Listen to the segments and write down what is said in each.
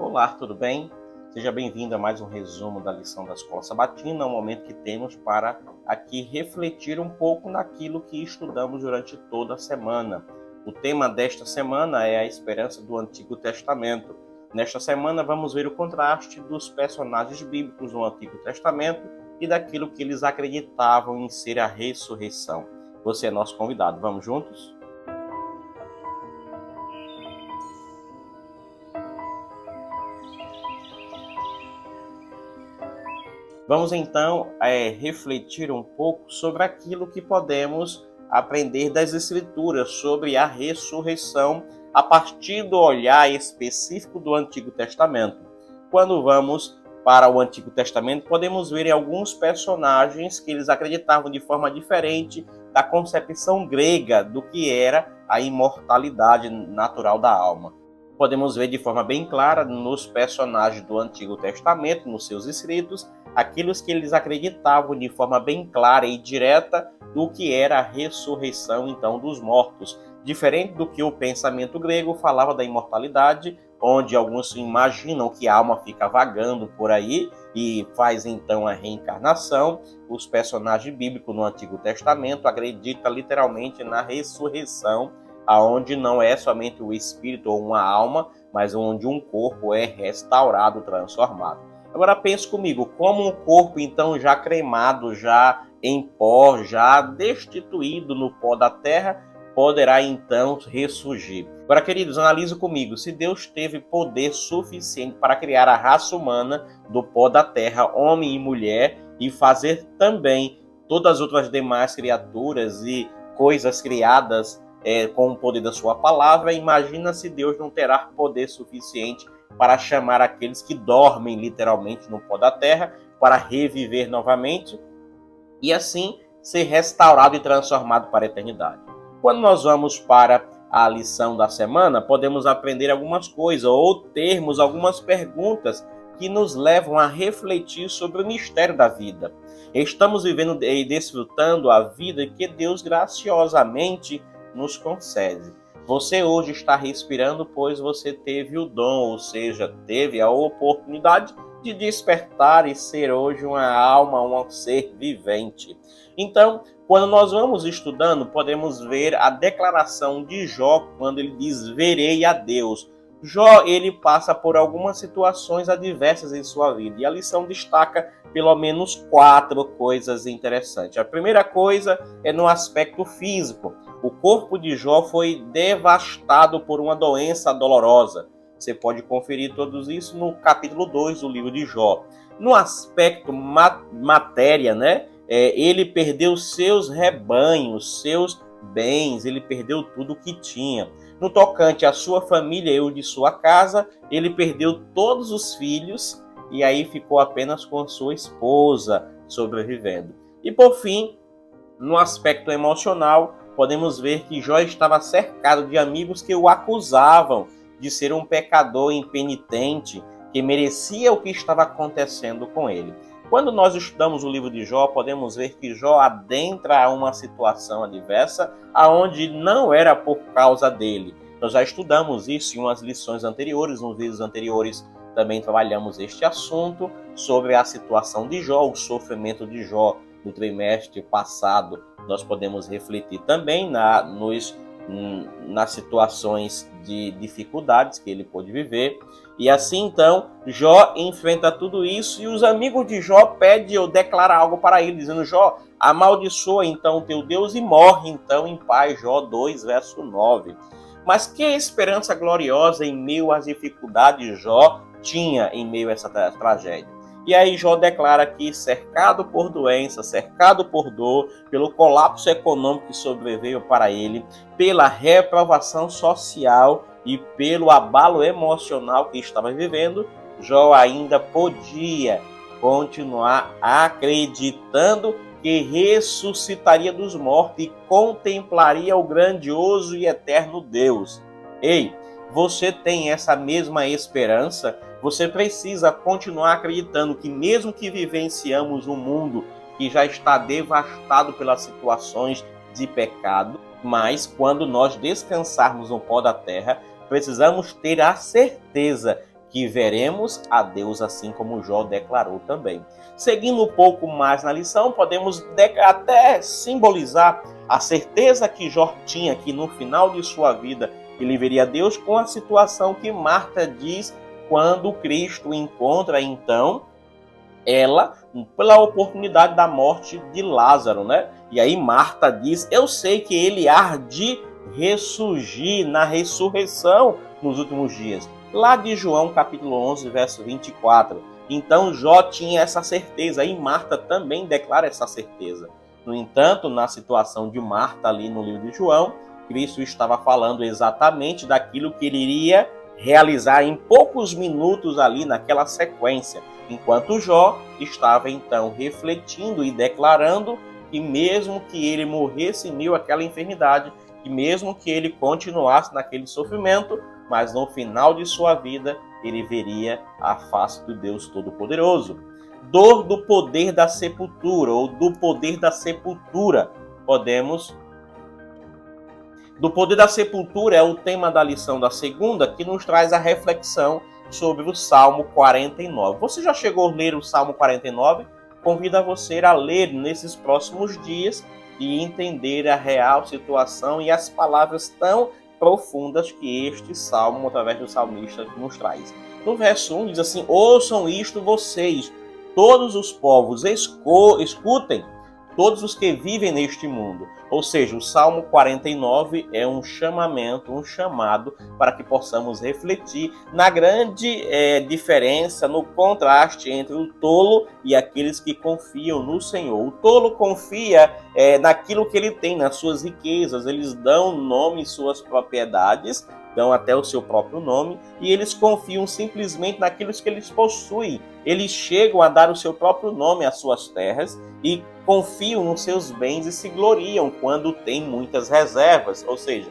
Olá, tudo bem? Seja bem-vindo a mais um resumo da lição da Escola Sabatina, um momento que temos para aqui refletir um pouco naquilo que estudamos durante toda a semana. O tema desta semana é a esperança do Antigo Testamento. Nesta semana vamos ver o contraste dos personagens bíblicos do Antigo Testamento e daquilo que eles acreditavam em ser a ressurreição. Você é nosso convidado, vamos juntos? Vamos então refletir um pouco sobre aquilo que podemos aprender das Escrituras sobre a ressurreição a partir do olhar específico do Antigo Testamento. Quando vamos para o Antigo Testamento, podemos ver alguns personagens que eles acreditavam de forma diferente da concepção grega do que era a imortalidade natural da alma. Podemos ver de forma bem clara nos personagens do Antigo Testamento, nos seus escritos, aquilo que eles acreditavam de forma bem clara e direta do que era a ressurreição então dos mortos. Diferente do que o pensamento grego falava da imortalidade, onde alguns imaginam que a alma fica vagando por aí e faz então a reencarnação, os personagens bíblicos no Antigo Testamento acreditam literalmente na ressurreição, aonde não é somente o espírito ou uma alma, mas onde um corpo é restaurado, transformado. Agora pense comigo, como um corpo então já cremado, já em pó, já destituído no pó da terra, poderá então ressurgir? Agora, queridos, analise comigo, se Deus teve poder suficiente para criar a raça humana do pó da terra, homem e mulher, e fazer também todas as outras demais criaturas e coisas criadas com o poder da sua palavra, imagina se Deus não terá poder suficiente para chamar aqueles que dormem literalmente no pó da terra para reviver novamente e assim ser restaurado e transformado para a eternidade. Quando nós vamos para a lição da semana, podemos aprender algumas coisas ou termos algumas perguntas que nos levam a refletir sobre o mistério da vida. Estamos vivendo e desfrutando a vida que Deus graciosamente nos concede. Você hoje está respirando, pois você teve o dom, ou seja, teve a oportunidade de despertar e ser hoje uma alma, um ser vivente. Então, quando nós vamos estudando, podemos ver a declaração de Jó, quando ele diz, verei a Deus. Jó, ele passa por algumas situações adversas em sua vida, e a lição destaca pelo menos 4 coisas interessantes. A primeira coisa é no aspecto físico. O corpo de Jó foi devastado por uma doença dolorosa. Você pode conferir tudo isso no capítulo 2 do livro de Jó. No aspecto matéria, ele perdeu seus rebanhos, seus bens, ele perdeu tudo o que tinha. No tocante à sua família e o de sua casa, ele perdeu todos os filhos e aí ficou apenas com sua esposa sobrevivendo. E por fim, no aspecto emocional, podemos ver que Jó estava cercado de amigos que o acusavam de ser um pecador impenitente, que merecia o que estava acontecendo com ele. Quando nós estudamos o livro de Jó, podemos ver que Jó adentra uma situação adversa, aonde não era por causa dele. Nós já estudamos isso em umas lições anteriores, nos vídeos anteriores também trabalhamos este assunto, sobre a situação de Jó, o sofrimento de Jó no trimestre passado. Nós podemos refletir também nas situações de dificuldades que ele pôde viver. E assim, então, Jó enfrenta tudo isso e os amigos de Jó pedem ou declaram algo para ele, dizendo, Jó, amaldiçoa então teu Deus e morre então em paz. Jó 2, verso 9. Mas que esperança gloriosa em meio às dificuldades Jó tinha em meio a essa tragédia. E aí Jó declara que, cercado por doença, cercado por dor, pelo colapso econômico que sobreveio para ele, pela reprovação social e pelo abalo emocional que estava vivendo, Jó ainda podia continuar acreditando que ressuscitaria dos mortos e contemplaria o grandioso e eterno Deus. Ei, você tem essa mesma esperança? Você precisa continuar acreditando que mesmo que vivenciamos um mundo que já está devastado pelas situações de pecado, mas quando nós descansarmos no pó da terra, precisamos ter a certeza que veremos a Deus assim como Jó declarou também. Seguindo um pouco mais na lição, podemos até simbolizar a certeza que Jó tinha que no final de sua vida ele veria Deus com a situação que Marta diz quando Cristo encontra então ela pela oportunidade da morte de Lázaro, né? E aí Marta diz, eu sei que ele há de ressurgir na ressurreição nos últimos dias. Lá de João capítulo 11, verso 24. Então Jó tinha essa certeza e Marta também declara essa certeza. No entanto, na situação de Marta ali no livro de João, Cristo estava falando exatamente daquilo que ele iria realizar em poucos minutos ali naquela sequência, enquanto Jó estava então refletindo e declarando que mesmo que ele morresse em meio àquela enfermidade, e mesmo que ele continuasse naquele sofrimento, mas no final de sua vida ele veria a face do Deus Todo-Poderoso. Dor do poder da sepultura, ou do poder da sepultura, do poder da sepultura é o tema da lição da segunda, que nos traz a reflexão sobre o Salmo 49. Você já chegou a ler o Salmo 49? Convido você a ler nesses próximos dias e entender a real situação e as palavras tão profundas que este salmo, através do salmista, nos traz. No verso 1 diz assim, ouçam isto vocês, todos os povos, escutem, todos os que vivem neste mundo. Ou seja, o Salmo 49 é um chamamento, um chamado para que possamos refletir na grande diferença, no contraste entre o tolo e aqueles que confiam no Senhor. O tolo confia naquilo que ele tem, nas suas riquezas, eles dão nome em suas propriedades, dão até o seu próprio nome, e eles confiam simplesmente naquilo que eles possuem. Eles chegam a dar o seu próprio nome às suas terras e confiam nos seus bens e se gloriam quando têm muitas reservas, ou seja,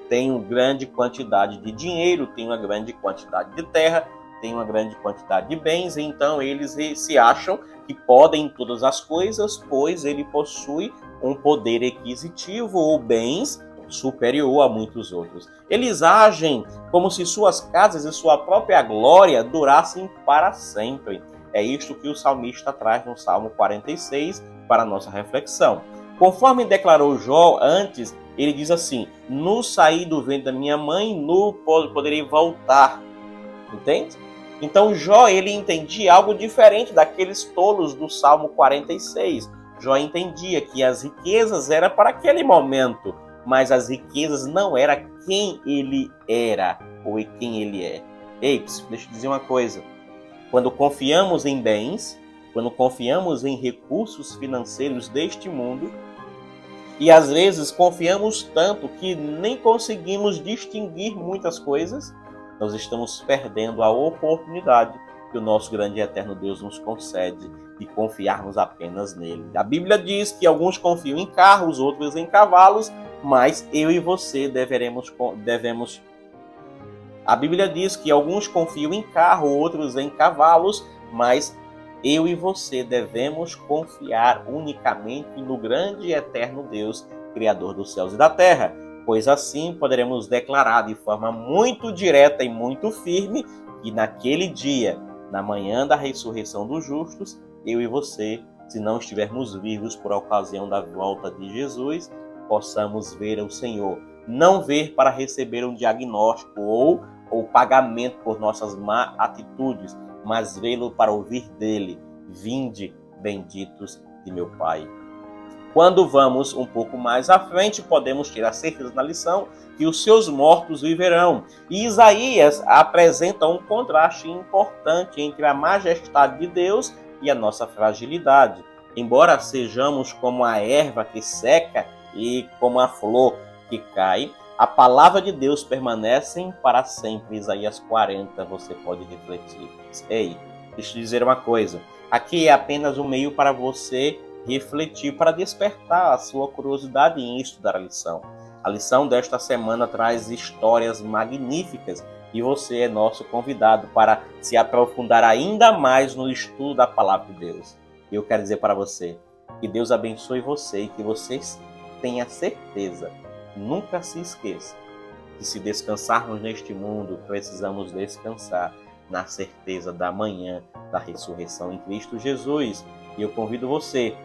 têm uma grande quantidade de dinheiro, têm uma grande quantidade de terra, têm uma grande quantidade de bens, e então eles se acham que podem todas as coisas, pois ele possui um poder aquisitivo ou bens superior a muitos outros. Eles agem como se suas casas e sua própria glória durassem para sempre. É isto que o salmista traz no Salmo 46 para a nossa reflexão. Conforme declarou Jó antes, ele diz assim, no sair do ventre da minha mãe, nu poderei voltar. Entende? Então Jó, ele entendia algo diferente daqueles tolos do Salmo 46. Jó entendia que as riquezas eram para aquele momento, mas as riquezas não eram quem ele era ou quem ele é. Ei, deixa eu dizer uma coisa. Quando confiamos em bens, quando confiamos em recursos financeiros deste mundo, e às vezes confiamos tanto que nem conseguimos distinguir muitas coisas, nós estamos perdendo a oportunidade que o nosso grande e eterno Deus nos concede de confiarmos apenas nele. A Bíblia diz que alguns confiam em carros, outros em cavalos, mas eu e você devemos. A Bíblia diz que alguns confiam em carro, outros em cavalos, mas eu e você devemos confiar unicamente no grande e eterno Deus, Criador dos céus e da terra, pois assim poderemos declarar de forma muito direta e muito firme que naquele dia, na manhã da ressurreição dos justos, eu e você, se não estivermos vivos por ocasião da volta de Jesus, possamos ver o Senhor. Não ver para receber um diagnóstico ou pagamento por nossas má atitudes, mas vê-lo para ouvir dele, vinde, benditos de meu Pai. Quando vamos um pouco mais à frente, podemos tirar certeza na lição que os seus mortos viverão. E Isaías apresenta um contraste importante entre a majestade de Deus e a nossa fragilidade. Embora sejamos como a erva que seca e como a flor que cai, a palavra de Deus permanece para sempre. Isaías 40, você pode refletir. Ei, deixa eu te dizer uma coisa. Aqui é apenas um meio para você refletir, para despertar a sua curiosidade em estudar a lição. A lição desta semana traz histórias magníficas e você é nosso convidado para se aprofundar ainda mais no estudo da palavra de Deus. E eu quero dizer para você que Deus abençoe você e que você tenha certeza, nunca se esqueça, que se descansarmos neste mundo, precisamos descansar na certeza da manhã da ressurreição em Cristo Jesus. E eu convido você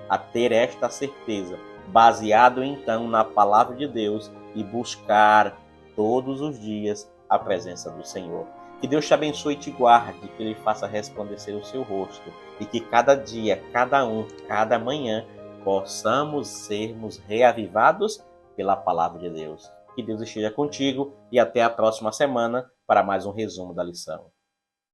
a ter esta certeza, baseado então na palavra de Deus e buscar todos os dias a presença do Senhor. Que Deus te abençoe e te guarde, que Ele faça resplandecer o seu rosto e que cada dia, cada manhã, possamos sermos reavivados pela palavra de Deus. Que Deus esteja contigo e até a próxima semana para mais um resumo da lição.